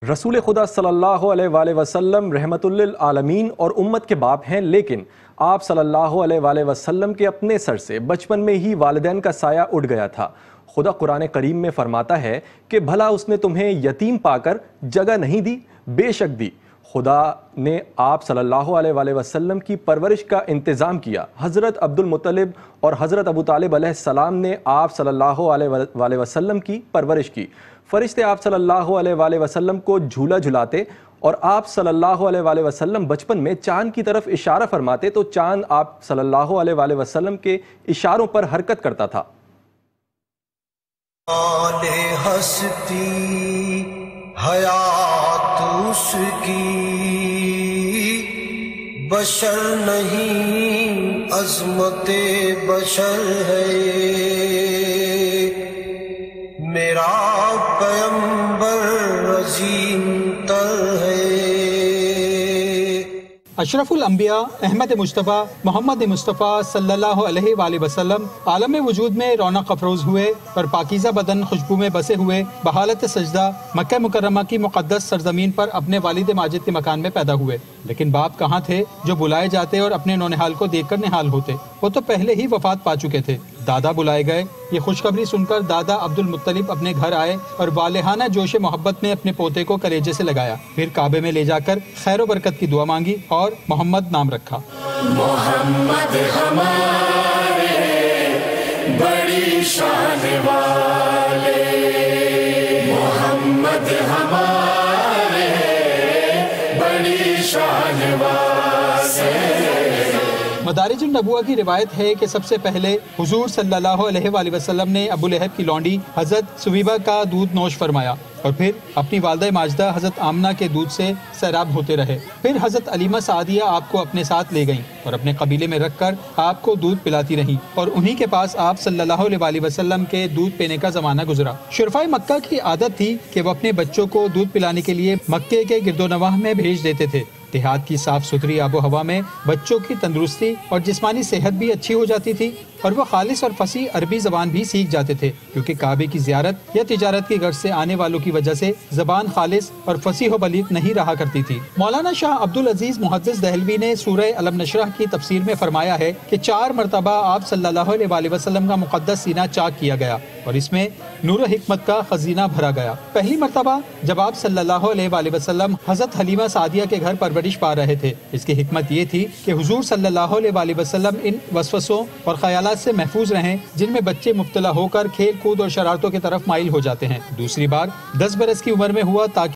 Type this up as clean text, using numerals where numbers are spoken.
رسول خدا صلی اللہ علیہ وآلہ وسلم رحمت للعالمین اور امت کے باپ ہیں، لیکن آپ صلی اللہ علیہ وآلہ وسلم کے اپنے سر سے بچپن میں ہی والدین کا سایہ اٹھ گیا تھا۔ خدا قرآن کریم میں فرماتا ہے کہ بھلا اس نے تمہیں یتیم پا کر جگہ نہیں دی؟ بے شک دی۔ خدا نے آپ صلی اللہ علیہ وآلہ وسلم کی پرورش کا انتظام کیا۔ حضرت عبد المطلب اور حضرت ابو طالب علیہ السلام نے آپ صلی اللہ علیہ وآلہ وسلم کی پرورش کی۔ فرشتے آپ صلی اللہ علیہ وآلہ وسلم کو جھولا جھلاتے اور آپ صلی اللہ علیہ وآلہ وسلم بچپن میں چاند کی طرف اشارہ فرماتے تو چاند آپ صلی اللہ علیہ وآلہ وسلم کے اشاروں پر حرکت کرتا تھا۔ ہستی حیات اس کی بشر نہیں، عظمت بشر ہے میرا پیغمبر عظیم تر ہے۔ اشرف الانبیاء احمد مصطفیٰ محمد مصطفیٰ صلی اللہ علیہ وآلہ وسلم عالم وجود میں رونق افروز ہوئے اور پاکیزہ بدن خوشبو میں بسے ہوئے بحالت سجدہ مکہ مکرمہ کی مقدس سرزمین پر اپنے والد ماجد کے مکان میں پیدا ہوئے۔ لیکن باپ کہاں تھے جو بلائے جاتے اور اپنے نونہال کو دیکھ کر نہال ہوتے؟ وہ تو پہلے ہی وفات پا چکے تھے۔ دادا بلائے گئے۔ یہ خوشخبری سن کر دادا عبد المطلب اپنے گھر آئے اور والہانہ جوش محبت میں اپنے پوتے کو کلیجے سے لگایا، پھر کعبے میں لے جا کر خیر و برکت کی دعا مانگی اور محمد نام رکھا۔ محمد ہمارے بڑی شان والے، محمد ہمارے بڑی شان والے۔ مدارج النبوہ کی روایت ہے کہ سب سے پہلے حضور صلی اللہ علیہ وآلہ وسلم نے ابو لہب کی لونڈی حضرت سویبہ کا دودھ نوش فرمایا اور پھر اپنی والدہ ماجدہ حضرت آمنہ کے دودھ سے سیراب ہوتے رہے۔ پھر حضرت علیمہ سعدیہ آپ کو اپنے ساتھ لے گئیں اور اپنے قبیلے میں رکھ کر آپ کو دودھ پلاتی رہیں اور انہی کے پاس آپ صلی اللہ علیہ وآلہ وسلم کے دودھ پینے کا زمانہ گزرا۔ شرفائے مکہ کی عادت تھی کہ وہ اپنے بچوں کو دودھ پلانے کے لیے مکے کے گرد و نواح میں بھیج دیتے تھے۔ دیہات کی صاف ستھری آب و ہوا میں بچوں کی تندرستی اور جسمانی صحت بھی اچھی ہو جاتی تھی اور وہ خالص اور فصیح عربی زبان بھی سیکھ جاتے تھے، کیونکہ کعبے کی زیارت یا تجارت کی غرض سے آنے والوں کی وجہ سے زبان خالص اور فصیح و بلیغ نہیں رہا کرتی تھی۔ مولانا شاہ عبد العزیز محدث دہلوی نے سورہ علم نشرح کی تفسیر میں فرمایا ہے کہ 4 مرتبہ آپ صلی اللہ علیہ وآلہ وسلم کا مقدس سینہ چاک کیا گیا اور اس میں نور و حکمت کا خزینہ بھرا گیا۔ پہلی مرتبہ جب آپ صلی اللہ علیہ وآلہ وسلم حضرت حلیمہ سعدیہ کے گھر پرورش پا رہے تھے، اس کی حکمت یہ تھی کہ حضور صلی اللہ علیہ وآلہ وسلم ان وسوسوں اور خیالات سے محفوظ رہیں جن میں بچے مبتلا ہو کر کھیل کود اور شرارتوں کی طرف مائل ہو جاتے ہیں۔ دوسری بار 10 برس کی عمر میں ہوا تاکہ